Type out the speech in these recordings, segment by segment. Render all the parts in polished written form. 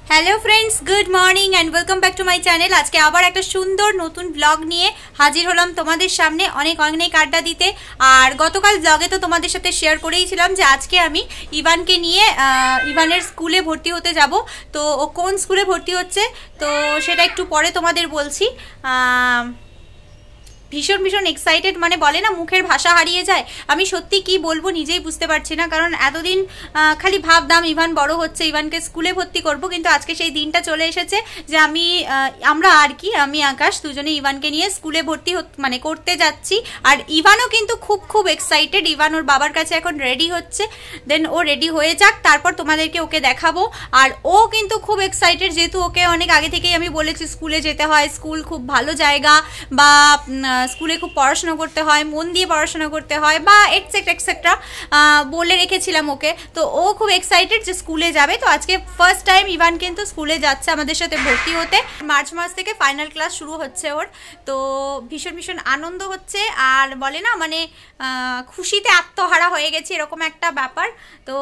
Hello friends, good morning and welcome back to my channel. আজকে আবার একটা সুন্দর নতুন ব্লগ নিয়ে হাজির হলাম তোমাদের সামনে, অনেক আড্ডা দিতে। আর গতকাল ব্লগে তো তোমাদের সাথে শেয়ার করেইছিলাম যে আজকে আমি ইভানকে নিয়ে ইভানের স্কুলে ভর্তি হতে যাব। তো ও কোন স্কুলে ভর্তি হচ্ছে তো সেটা একটু পরে তোমাদের বলছি। ভীষণ এক্সাইটেড, মানে বলে না মুখের ভাষা হারিয়ে যায়। আমি সত্যি কি বলবো নিজেই বুঝতে পারছি না, কারণ এতদিন খালি ভাবতাম ইভান বড় হচ্ছে, ইভানকে স্কুলে ভর্তি করব, কিন্তু আজকে সেই দিনটা চলে এসেছে যে আমি আকাশ দুজনে ইভানকে নিয়ে স্কুলে ভর্তি মানে করতে যাচ্ছি। আর ইভানও কিন্তু খুব এক্সাইটেড। ইভান ওর বাবার কাছে এখন রেডি হচ্ছে, দেন ও রেডি হয়ে যাক, তারপর তোমাদেরকে ওকে দেখাবো। আর ও কিন্তু খুব এক্সাইটেড, যেহেতু ওকে অনেক আগে থেকেই আমি বলেছি স্কুলে যেতে হয়, স্কুল খুব ভালো জায়গা, বা স্কুলে খুব পড়াশোনা করতে হয়, মন দিয়ে পড়াশোনা করতে হয়, বা এটসেট্রা বলে রেখেছিলাম ওকে। তো ও খুব এক্সাইটেড যে স্কুলে যাবে। তো আজকে ফার্স্ট টাইম ইভান কিন্তু স্কুলে যাচ্ছে আমাদের সাথে ভর্তি হতে। মার্চ মাস থেকে ফাইনাল ক্লাস শুরু হচ্ছে ওর, তো ভীষণ আনন্দ হচ্ছে। আর বলে না মানে খুশিতে আত্মহারা হয়ে গেছে, এরকম একটা ব্যাপার। তো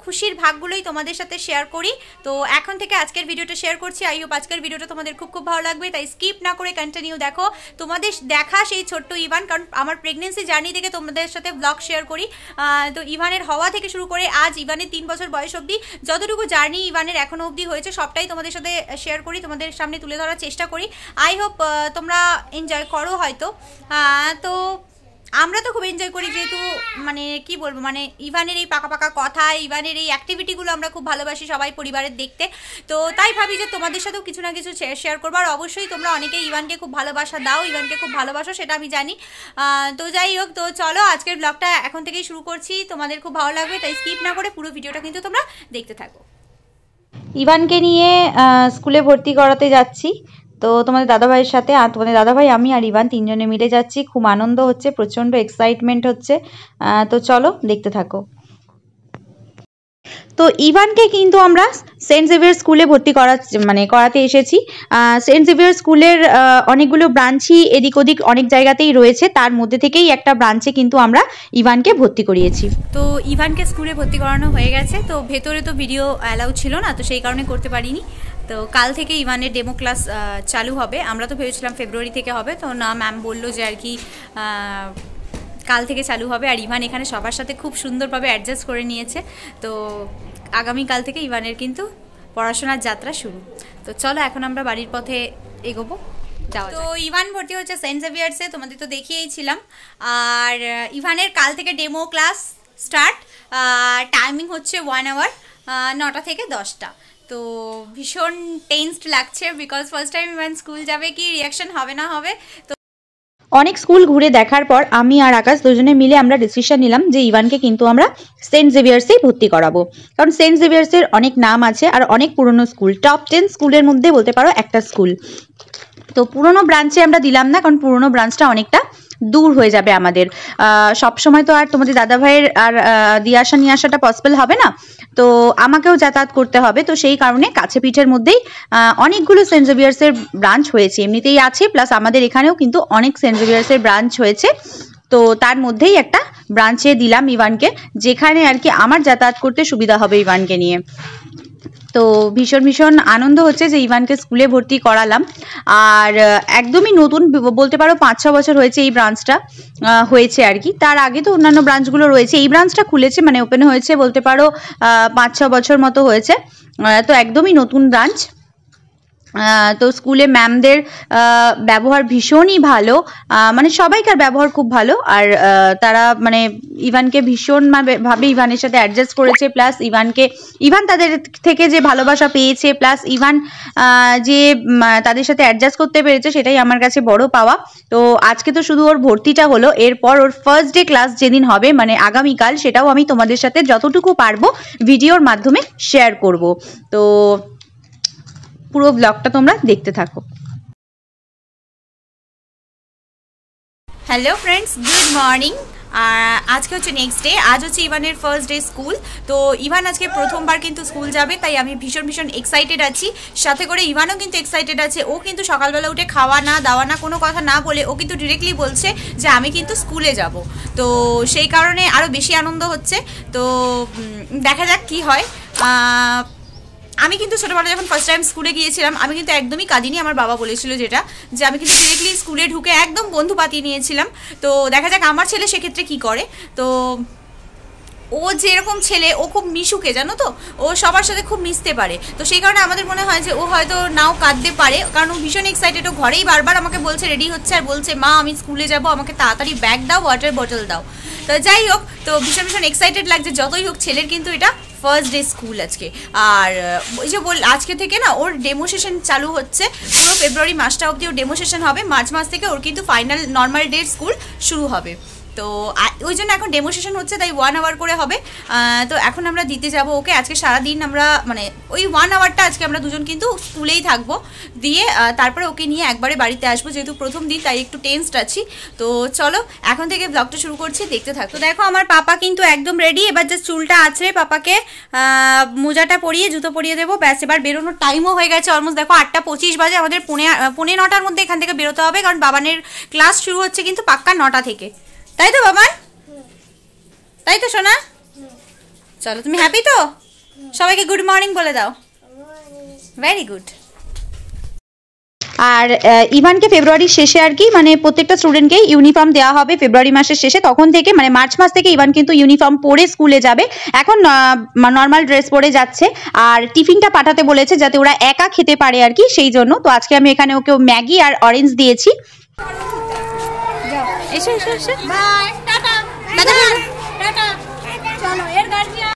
খুশির ভাগগুলোই তোমাদের সাথে শেয়ার করি। তো এখন থেকে আজকের ভিডিওটা শেয়ার করছি। আই হোপ আজকের ভিডিওটা তোমাদের খুব ভালো লাগবে, তাই স্কিপ না করে কন্টিনিউ দেখো। তোমাদের দেখা সেই ছোট্ট ইভান, কারণ আমার প্রেগনেন্সি জার্নি থেকে তোমাদের সাথে ব্লগ শেয়ার করি। তো ইভানের হওয়া থেকে শুরু করে আজ ইভানের 3 বছর বয়স অবধি যতটুকু জার্নি ইভানের এখনো অবধি হয়েছে সবটাই তোমাদের সাথে শেয়ার করি, তোমাদের সামনে তুলে ধরার চেষ্টা করি। আই হোপ তোমরা এনজয় করো হয়তো। তো আমরা তো খুব এনজয় করি, যেহেতু মানে কি বলবো, মানে ইভানের এই পাকা কথা, ইভানের এই অ্যাক্টিভিটিগুলো আমরা খুব ভালোবাসি সবাই পরিবারের দেখতে। তো তাই ভাবি যে তোমাদের সাথেও কিছু না কিছু শেয়ার করবো। আর অবশ্যই তোমরা অনেকেই ইভানকে খুব ভালোবাসা দাও, ইভানকে খুব ভালোবাসো, সেটা আমি জানি। তো যাই হোক, তো চলো আজকের ব্লগটা এখন থেকেই শুরু করছি। তোমাদের খুব ভালো লাগবে, তাই স্কিপ না করে পুরো ভিডিওটা কিন্তু তোমরা দেখতে থাকো। ইভানকে নিয়ে স্কুলে ভর্তি করাতে যাচ্ছি। তো তোমাদের দাদাভাইয়ের সাথে, আর তোমাদের দাদাভাই, আমি আর ইভান তিনজনে মিলে যাচ্ছি। খুব আনন্দ হচ্ছে, প্রচণ্ড এক্সাইটমেন্ট হচ্ছে। তো চলো দেখতে থাকো। তো ইভানকে কিন্তু আমরা সেন্ট জেভিয়ার স্কুলে ভর্তি করাতে এসেছি। সেন্ট জেভিয়ার স্কুলের অনেকগুলো ব্রাঞ্চই এদিক ওদিক অনেক জায়গাতেই রয়েছে, তার মধ্যে থেকেই একটা ব্রাঞ্চে কিন্তু আমরা ইভানকে ভর্তি করিয়েছি। তো ইভানকে স্কুলে ভর্তি করানো হয়ে গেছে। তো ভেতরে তো ভিডিও অ্যালাউ ছিল না, তো সেই কারণে করতে পারিনি। তো কাল থেকে ইভানের ডেমো ক্লাস চালু হবে। আমরা তো ভেবেছিলাম ফেব্রুয়ারি থেকে হবে, তো না, ম্যাম বললো যে আর কি কাল থেকে চালু হবে। আর ইভান এখানে সবার সাথে খুব সুন্দরভাবে অ্যাডজাস্ট করে নিয়েছে। তো আগামীকাল থেকে ইভানের কিন্তু পড়াশোনার যাত্রা শুরু। তো চলো এখন আমরা বাড়ির পথে এগোবো। তো ইভান ভর্তি হচ্ছে সেন্ট জেভিয়ার্সে, তোমাদের তো দেখিয়েছিলাম। আর ইভানের কাল থেকে ডেমো ক্লাস স্টার্ট। টাইমিং হচ্ছে 1 আওয়ার, 9টা থেকে 10টা। তো ভীষণ টেন্সড লাগছে, because first time Ivan school যাবে, কি রিয়াকশন হবে না হবে। তো অনেক স্কুল ঘুরে দেখার পর আমি আর আকাশ দুজনে মিলে আমরা ডিসিশন নিলাম যে ইভানকে কিন্তু আমরা সেন্ট জেভিয়ার্সেই ভর্তি করাবো। কারণ সেন্ট জেভিয়ার্সের অনেক নাম আছে, আর অনেক পুরনো স্কুল, টপ 10 স্কুলের মধ্যে বলতে পারো একটা স্কুল। তো পুরনো ব্রাঞ্চে আমরা দিলাম না, কারণ পুরনো ব্রাঞ্চটা অনেকটা দূর হয়ে যাবে আমাদের। সবসময় তো আর তোমাদের দাদাভাইয়ের আর দিয়ে আসা নিয়ে আসাটা পসিবল হবে না, তো আমাকেও যাতায়াত করতে হবে। তো সেই কারণে কাছে পিঠের মধ্যেই অনেকগুলো সেন্ট জেভিয়ার্সের ব্রাঞ্চ হয়েছে, এমনিতেই আছে, প্লাস আমাদের এখানেও কিন্তু অনেক সেন্ট জেভিয়ার্সের ব্রাঞ্চ হয়েছে। তো তার মধ্যেই একটা ব্রাঞ্চে দিলাম ইভানকে, যেখানে আর কি আমার যাতায়াত করতে সুবিধা হবে ইভানকে নিয়ে। তো ভীষণ আনন্দ হচ্ছে যে ইভানকে স্কুলে ভর্তি করালাম। আর একদমই নতুন বলতে পারো, 5-6 বছর হয়েছে এই ব্রাঞ্চটা হয়েছে আর কি। তার আগে তো অন্যান্য ব্রাঞ্চগুলো রয়েছে, এই ব্রাঞ্চটা খুলেছে মানে ওপেন হয়েছে বলতে পারো 5-6 বছর মতো হয়েছে। তো একদমই নতুন ব্রাঞ্চ। তো স্কুলে ম্যামদের ব্যবহার ভীষণই ভালো, মানে সবাইকার ব্যবহার খুব ভালো। আর তারা মানে ইভানকে ভীষণভাবে ইভানের সাথে অ্যাডজাস্ট করেছে, প্লাস ইভান তাদের থেকে যে ভালোবাসা পেয়েছে, প্লাস ইভান যে তাদের সাথে অ্যাডজাস্ট করতে পেরেছে, সেটাই আমার কাছে বড় পাওয়া। তো আজকে তো শুধু ওর ভর্তিটা হলো, এরপর ওর ফার্স্ট ডে ক্লাস যেদিন হবে মানে আগামীকাল, সেটাও আমি তোমাদের সাথে যতটুকু পারবো ভিডিওর মাধ্যমে শেয়ার করব। তো পুরো ব্লগটা তোমরা দেখতে থাকো। Hello friends, good morning. আজকে হচ্ছে নেক্সট ডে, আজ হচ্ছে ইভানের ফার্স্ট ডে স্কুল। তো ইভান আজকে প্রথমবার কিন্তু স্কুল যাবে, তাই আমি ভীষণ এক্সাইটেড আছি। সাথে করে ইভানও কিন্তু এক্সাইটেড আছে। ও কিন্তু সকালবেলা উঠে খাওয়া না দাওয়া না কোনো কথা না বলে ও কিন্তু ডিরেক্টলি বলছে যে আমি কিন্তু স্কুলে যাব। তো সেই কারণে আরও বেশি আনন্দ হচ্ছে। তো দেখা যাক কি হয়। আমি কিন্তু ছোটোবেলা যখন ফার্স্ট টাইম স্কুলে গিয়েছিলাম আমি কিন্তু একদমই কাঁদিনি। আমার বাবা বলেছিল যেটা, যে আমি কিন্তু ডিরেক্টলি স্কুলে ঢুকে একদম বন্ধু পাতিয়ে নিয়েছিলাম। তো দেখা যাক আমার ছেলে সেক্ষেত্রে কি করে। তো ও যেরকম ছেলে, ও খুব মিশুকে, জানো তো, ও সবার সাথে খুব মিশতে পারে। তো সেই কারণে আমাদের মনে হয় যে ও হয়তো নাও কাঁদতে পারে, কারণ ও ভীষণ এক্সাইটেড। ও ঘরেই বারবার আমাকে বলছে, রেডি হচ্ছে আর বলছে, মা আমি স্কুলে যাব, আমাকে তাড়াতাড়ি ব্যাগ দাও, ওয়াটার বটল দাও। তো যাই হোক, তো ভীষণ ভীষণ এক্সাইটেড লাগছে। যতই হোক ছেলের কিন্তু এটা ফার্স্ট ডে স্কুল আজকে। আর ওই যে আজকে থেকে না ওর ডেমো সেশন চালু হচ্ছে, পুরো ফেব্রুয়ারি মাসটা অবধি ওর ডেমো সেশন হবে। মার্চ মাস থেকে ওর কিন্তু ফাইনাল নর্মাল ডে স্কুল শুরু হবে। তো ওই জন্য এখন ডেমো সেশন হচ্ছে, তাই 1 আওয়ার করে হবে। তো এখন আমরা দিতে যাব ওকে। আজকে সারাদিন আমরা মানে ওই 1 আওয়ারটা আজকে আমরা দুজন কিন্তু স্কুলেই থাকবো, দিয়ে তারপরে ওকে নিয়ে একবারে বাড়িতে আসবো, যেহেতু প্রথম দিন তাই একটু টেনসড আছি। তো চলো এখন থেকে ব্লগটা শুরু করছি, দেখতে থাকো। দেখো আমার পাপা কিন্তু একদম রেডি। এবার যে চুলটা আছড়ে পাপাকে মোজাটা পরিয়ে জুতো পরিয়ে দেবো, ব্যাস। এবার বেরোনোর টাইমও হয়ে গেছে অলমোস্ট। দেখো 8:25 বাজে, আমাদের 9:45-র মধ্যে এখান থেকে বেরোতে হবে, কারণ বাবানের ক্লাস শুরু হচ্ছে কিন্তু পাক্কা 9টা থেকে। তাই তো বাবান? তাই তো সোনা? চলো, তুমি হ্যাপি তো? সবাইকে গুড মর্নিং বলে দাও। Very good. আর ইভানকে ফেব্রুয়ারির শেষে আর কি মানে প্রত্যেকটা স্টুডেন্টকে ইউনিফর্ম দেওয়া হবে ফেব্রুয়ারি মাসের শেষে। তখন থেকে মানে মার্চ মাস থেকে ইভান কিন্তু ইউনিফর্ম পরে স্কুলে যাবে। এখন নর্মাল ড্রেস পরে যাচ্ছে। আর টিফিনটা পাঠাতে বলেছে যাতে ওরা একা খেতে পারে আর কি, সেই জন্য। তো আজকে আমি এখানে ওকে ম্যাগি আর অরেঞ্জ দিয়েছি। এসো এসো এসো, বাই, টাটা টাটা টাটা। চলো এর গার্জিয়ান।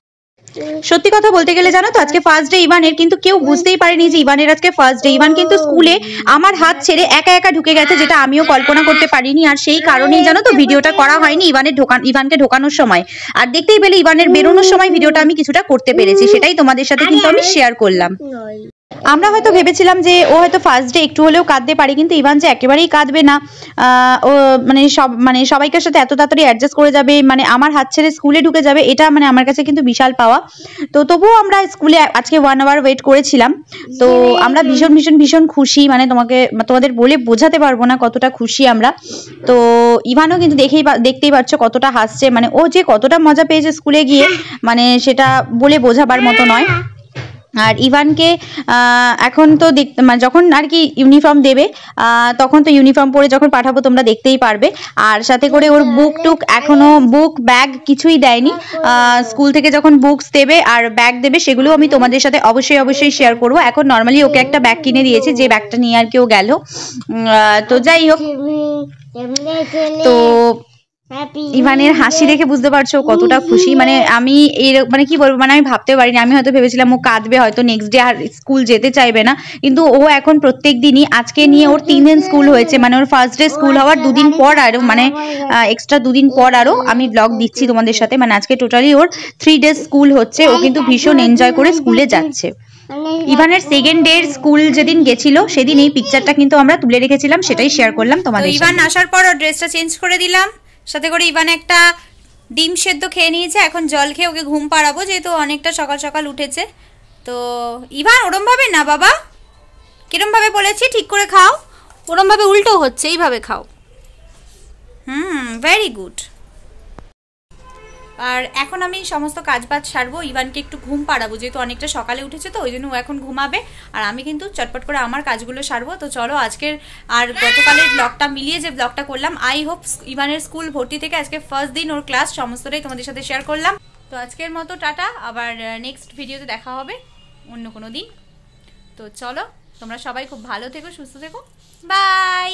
সত্যি কথা বলতে গেলে জানো তো, আজকে ফার্স্ট ডে ইভানের, কিন্তু কেউ বুঝতেই পারেনি যে ইভানের আজকে ফার্স্ট ডে। ইভান কিন্তু স্কুলে আমার হাত ছেড়ে একা একা ঢুকে গেছে, যেটা আমিও কল্পনা করতে পারিনি। আর সেই কারণেই জানো তো ভিডিওটা করা হয়নি ইভানকে ঢোকানোর সময়। আর দেখতেই পেলে ইভানের বেরোনোর সময় ভিডিওটা আমি কিছুটা করতে পেরেছি, সেটাই তোমাদের সাথে কিন্তু আমি শেয়ার করলাম। আমরা হয়তো ভেবেছিলাম যে ও হয়তো ফার্স্ট ডে একটু হলেও কাঁদতে পারে, কিন্তু ইভান যে একেবারেই কাঁদবে না। ও মানে সবাইকার সাথে এত তাড়াতাড়ি অ্যাডজাস্ট করে যাবে, মানে আমার হাত ছেড়ে স্কুলে ঢুকে যাবে, এটা মানে আমার কাছে কিন্তু বিশাল পাওয়া। তো তবুও আমরা স্কুলে আজকে 1 আওয়ার ওয়েট করেছিলাম। তো আমরা ভীষণ ভীষণ ভীষণ খুশি, মানে তোমাদের বলে বোঝাতে পারবো না কতটা খুশি আমরা। তো ইভানও কিন্তু দেখতেই পাচ্ছ কতটা হাসছে, মানে ও যে কতটা মজা পেয়েছে স্কুলে গিয়ে, মানে সেটা বলে বোঝাবার মতো নয়। আর ইভানকে এখন তো মানে যখন আর কি ইউনিফর্ম দেবে তখন তো ইউনিফর্ম পরে যখন পাঠাবো তোমরা দেখতেই পারবে। আর সাথে করে ওর বুক এখনো বুক ব্যাগ কিছুই দেয়নি। স্কুল থেকে যখন বুকস দেবে আর ব্যাগ দেবে সেগুলো আমি তোমাদের সাথে অবশ্যই শেয়ার করবো। এখন নর্মালি ওকে একটা ব্যাগ কিনে দিয়েছি, যে ব্যাগটা নিয়ে আর কি ও গেল। তো যাই হোক, তো ইভানের হাসি দেখে বুঝতে পারছো কতটা খুশি। মানে আমি মানে কি বলবো, মানে আমি ভাবতে পারিনি। আমি হয়তো ভেবেছিলাম ও কাঁদবে, হয়তো নেক্সট ডে আর স্কুল যেতে চাইবে না, কিন্তু ও এখন প্রত্যেক দিনই, আজকে নিয়ে ওর 3 দিন স্কুল হয়েছে, মানে ওর ফার্স্ট ডে স্কুল হওয়ার 2 দিন পর আরো, মানে এক্সট্রা 2 দিন পর আরো আমি ব্লগ দিচ্ছি তোমাদের সাথে। মানে আজকে টোটালি ওর 3 ডেজ স্কুল হচ্ছে। ও কিন্তু ভীষণ এনজয় করে স্কুলে যাচ্ছে। ইভানের সেকেন্ড ডে স্কুল যেদিন গেছিল সেদিন এই পিকচারটা কিন্তু আমরা তুলে রেখেছিলাম, সেটাই শেয়ার করলাম তোমাদের। ইভান আসার পর ওর ড্রেসটা চেঞ্জ করে দিলাম, সাথে করে ইভান একটা ডিম সেদ্ধ খেয়ে নিয়েছে। এখন জল খেয়ে ওকে ঘুম পাড়াবো, যেহেতু অনেকটা সকাল সকাল উঠেছে। তো ইভান ওরম ভাবে না বাবা, কিরম ভাবে বলেছি ঠিক করে খাও, ওরম ভাবে উল্টো হচ্ছে, এইভাবে খাও। Very good. আর এখন আমি সমস্ত কাজবাজ সারবো, ইভানকে একটু ঘুম পাড়াবো, যেহেতু অনেকটা সকালে উঠেছে, তো ওই জন্য ও এখন ঘুমাবে। আর আমি কিন্তু চটপট করে আমার কাজগুলো সারবো। তো চলো আজকের আর গতকালের ব্লগটা মিলিয়ে যে ব্লগটা করলাম, আই হোপ ইভানের স্কুল ভর্তি থেকে আজকে ফার্স্ট দিন ওর ক্লাস সমস্তটাই তোমাদের সাথে শেয়ার করলাম। তো আজকের মতো টাটা, আবার নেক্সট ভিডিওতে দেখা হবে অন্য কোনো দিন। তো চলো তোমরা সবাই খুব ভালো থেকো, সুস্থ থেকো, বাই।